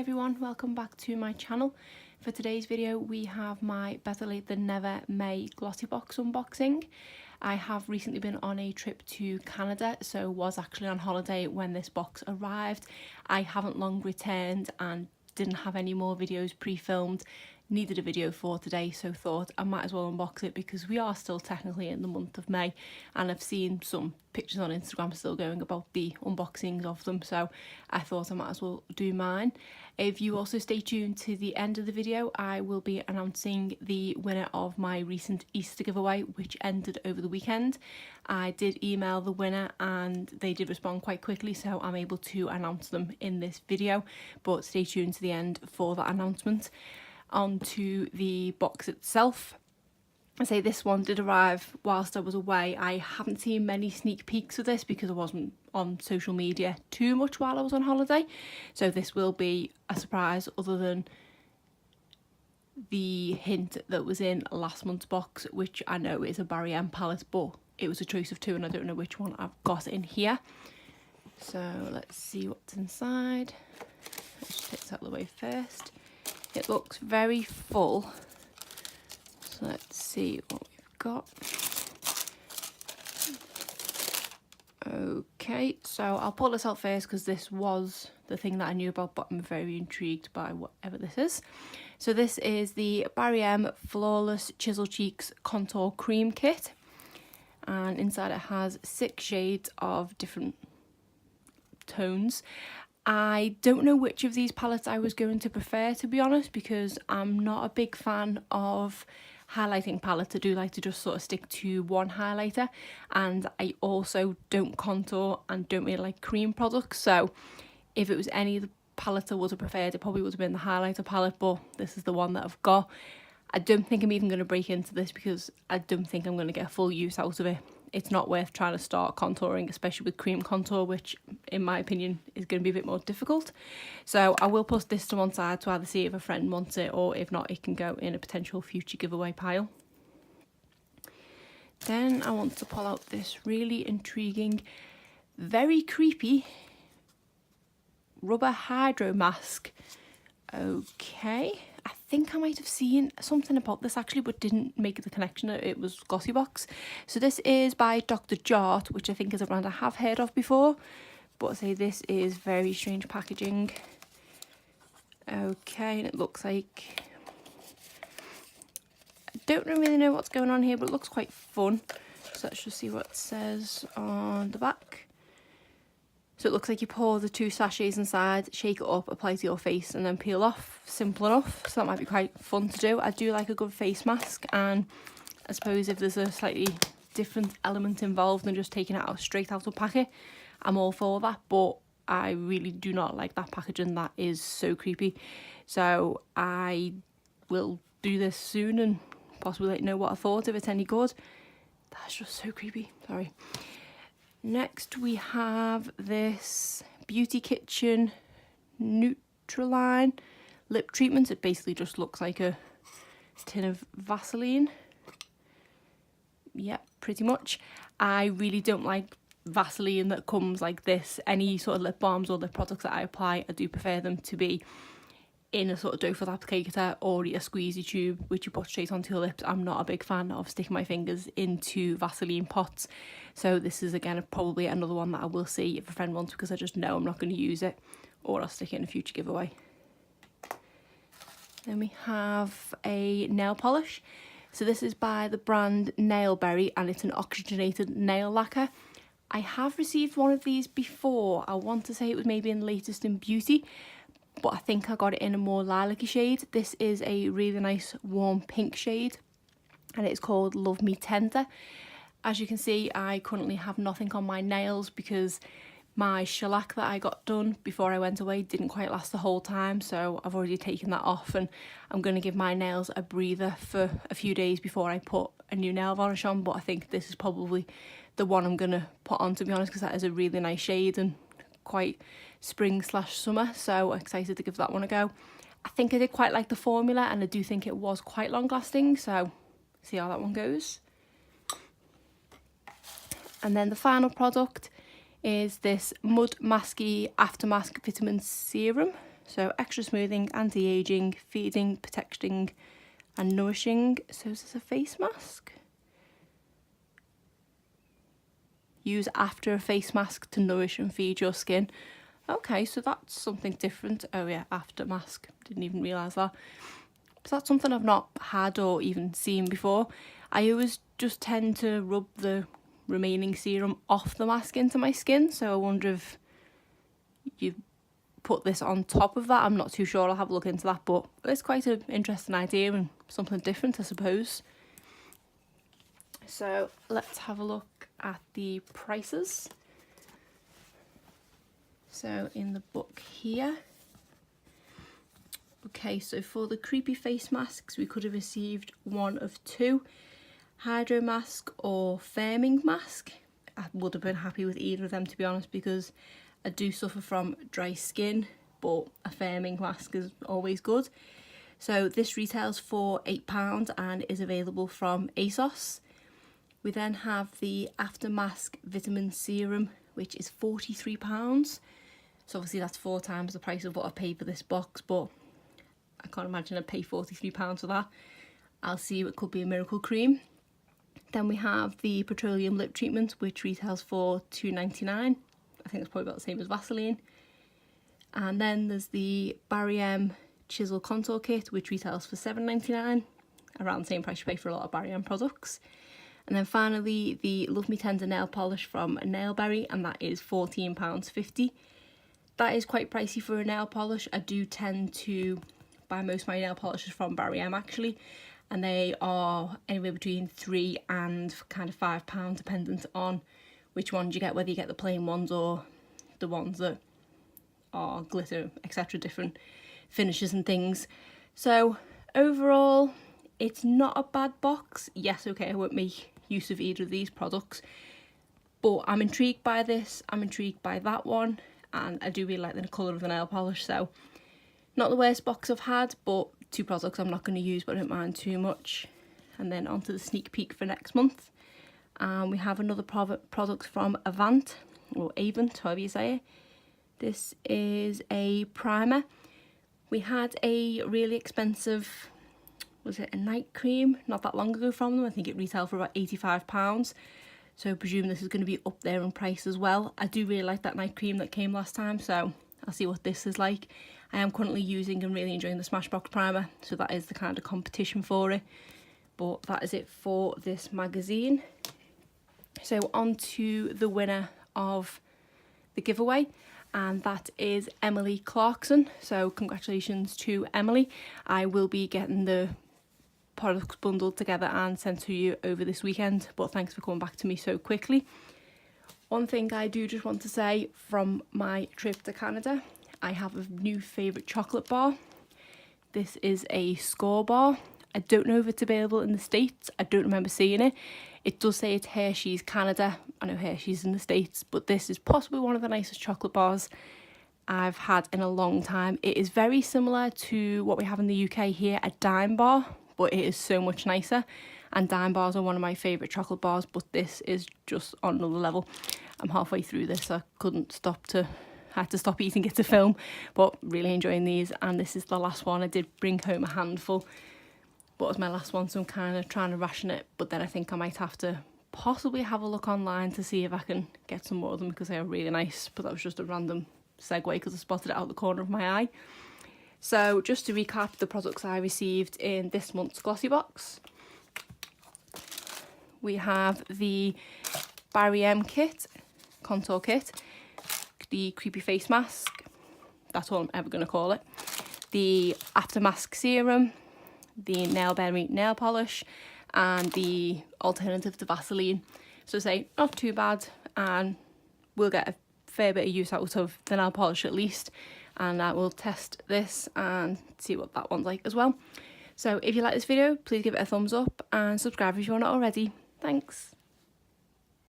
everyone, welcome back to my channel. For today's video we have my Better Late Than Never May Glossybox unboxing. I have recently been on a trip to Canada, so was actually on holiday when this box arrived. I haven't long returned and didn't have any more videos pre-filmed. Needed a video for today, so thought I might as well unbox it because we are still technically in the month of May and I've seen some pictures on Instagram still going about the unboxings of them, so I thought I might as well do mine. If you also stay tuned to the end of the video, I will be announcing the winner of my recent Easter giveaway, which ended over the weekend. I did email the winner and they did respond quite quickly, so I'm able to announce them in this video, but stay tuned to the end for that announcement. Onto the box itself. I say this one did arrive whilst I was away. I haven't seen many sneak peeks of this because I wasn't on social media too much while I was on holiday, so this will be a surprise other than the hint that was in last month's box, which I know is a Barry M palette, but it was a choice of two and I don't know which one I've got in here. So let's see what's inside. Let's just take this out of the way first. It looks very full, so let's see what we've got. Okay, so I'll pull this out first because this was the thing that I knew about, but I'm very intrigued by whatever this is. So this is the Barry M Flawless Chisel Cheeks Contour Cream Kit, and inside it has 6 shades of different tones. I don't know which of these palettes I was going to prefer, to be honest, because I'm not a big fan of highlighting palettes. I do like to just sort of stick to one highlighter, and I also don't contour and don't really like cream products, so if it was any of the palettes I would have preferred, it probably would have been the highlighter palette, but this is the one that I've got. I don't think I'm even going to break into this because I don't think I'm going to get full use out of it. It's not worth trying to start contouring, especially with cream contour, which in my opinion is going to be a bit more difficult. So I will put this to one side to either see if a friend wants it, or if not, it can go in a potential future giveaway pile. Then I want to pull out this really intriguing, very creepy rubber hydro mask. Okay. I think I might have seen something about this actually, but didn't make the connection that it was Glossybox. So this is by Dr. Jart, which I think is a brand I have heard of before, but I say this is very strange packaging. Okay, and it looks like, I don't really know what's going on here, but it looks quite fun. So let's just see what it says on the back. So it looks like you pour the 2 sachets inside, shake it up, apply to your face and then peel off. Simple enough, so that might be quite fun to do. I do like a good face mask, and I suppose if there's a slightly different element involved than just taking it out straight out of packet, I'm all for that, but I really do not like that packaging. That is so creepy. So I will do this soon and possibly let you know what I thought, if it's any good. That's just so creepy, sorry. Next we have this Beauty Kitchen Neutraline lip treatment. It basically just looks like a tin of Vaseline. Yep, pretty much. I really don't like Vaseline that comes like this. Any sort of lip balms or lip products that I apply, I do prefer them to be in a sort of doe foot applicator or a squeezy tube which you put straight onto your lips. I'm not a big fan of sticking my fingers into Vaseline pots, so this is again probably another one that I will see if a friend wants, because I just know I'm not going to use it, or I'll stick it in a future giveaway. Then we have a nail polish. So this is by the brand Nailberry and it's an oxygenated nail lacquer. I have received one of these before. I want to say it was maybe in Latest in Beauty, but I think I got it in a more lilac-y shade. This is a really nice warm pink shade and it's called Love Me Tender. As you can see, I currently have nothing on my nails because my shellac that I got done before I went away didn't quite last the whole time, so I've already taken that off and I'm going to give my nails a breather for a few days before I put a new nail varnish on, but I think this is probably the one I'm going to put on, to be honest, because that is a really nice shade and quite spring/summer, so excited to give that one a go. I think I did quite like the formula and I do think it was quite long lasting, so see how that one goes. And then the final product is this Mud Masky Aftermask Vitamin Serum. So extra smoothing, anti-aging, feeding, protecting and nourishing. So is this a face mask? Use after a face mask to nourish and feed your skin. Okay, so that's something different. Oh yeah, after mask, didn't even realise that. So that's something I've not had or even seen before. I always just tend to rub the remaining serum off the mask into my skin, so I wonder if you put this on top of that. I'm not too sure, I'll have a look into that, but it's quite an interesting idea and something different, I suppose. So let's have a look at the prices. So in the book here, okay, so for the creepy face masks, we could have received one of two, hydro mask or firming mask. I would have been happy with either of them, to be honest, because I do suffer from dry skin, but a firming mask is always good. So this retails for £8 and is available from ASOS. We then have the After Mask Vitamin Serum, which is £43. So obviously that's 4 times the price of what I paid for this box, but I can't imagine I'd pay £43 for that. I'll see, it could be a miracle cream. Then we have the Petroleum Lip Treatment, which retails for £2.99. I think it's probably about the same as Vaseline. And then there's the Barry M Chisel Contour Kit, which retails for £7.99, around the same price you pay for a lot of Barry M products. And then finally the Love Me Tender nail polish from Nailberry, and that is £14.50. That is quite pricey for a nail polish. I do tend to buy most of my nail polishes from Barry M actually, and they are anywhere between £3 and kind of £5 dependent on which ones you get, whether you get the plain ones or the ones that are glitter, etc., different finishes and things. So overall, it's not a bad box. Yes, okay, I won't make use of either of these products, but I'm intrigued by this, I'm intrigued by that one, and I do really like the colour of the nail polish. So not the worst box I've had, but 2 products I'm not going to use, but I don't mind too much. And then onto the sneak peek for next month. And we have another product from Avant, or Avant, however you say it. This is a primer. We had a really expensive, was it a night cream, not that long ago from them. I think it retailed for about £85. So I presume this is going to be up there in price as well. I do really like that night cream that came last time, so I'll see what this is like. I am currently using and really enjoying the Smashbox primer, so that is the kind of competition for it. But that is it for this magazine. So on to the winner of the giveaway, and that is Emily Clarkson. So congratulations to Emily. I will be getting the products bundled together and sent to you over this weekend, but thanks for coming back to me so quickly. One thing I do just want to say from my trip to Canada, I have a new favourite chocolate bar. This is a Score bar. I don't know if it's available in the States. I don't remember seeing it. It does say it's Hershey's Canada. I know Hershey's in the States, but this is possibly one of the nicest chocolate bars I've had in a long time. It is very similar to what we have in the UK here, a Dime bar, but it is so much nicer. And Dime bars are one of my favourite chocolate bars, but this is just on another level. I'm halfway through this, so I had to stop eating it to film, but really enjoying these. And this is the last one. I did bring home a handful, but it was my last one, so I'm kind of trying to ration it. But then I think I might have to possibly have a look online to see if I can get some more of them, because they are really nice. But that was just a random segue because I spotted it out the corner of my eye. So just to recap the products I received in this month's Glossybox, we have the Barry M kit, contour kit, the creepy face mask, that's all I'm ever going to call it, the After Mask serum, the Nailberry nail polish, and the alternative to Vaseline. So say, not too bad, and we'll get a fair bit of use out of the nail polish at least, and I will test this and see what that one's like as well. So if you like this video, please give it a thumbs up and subscribe if you are not already. Thanks.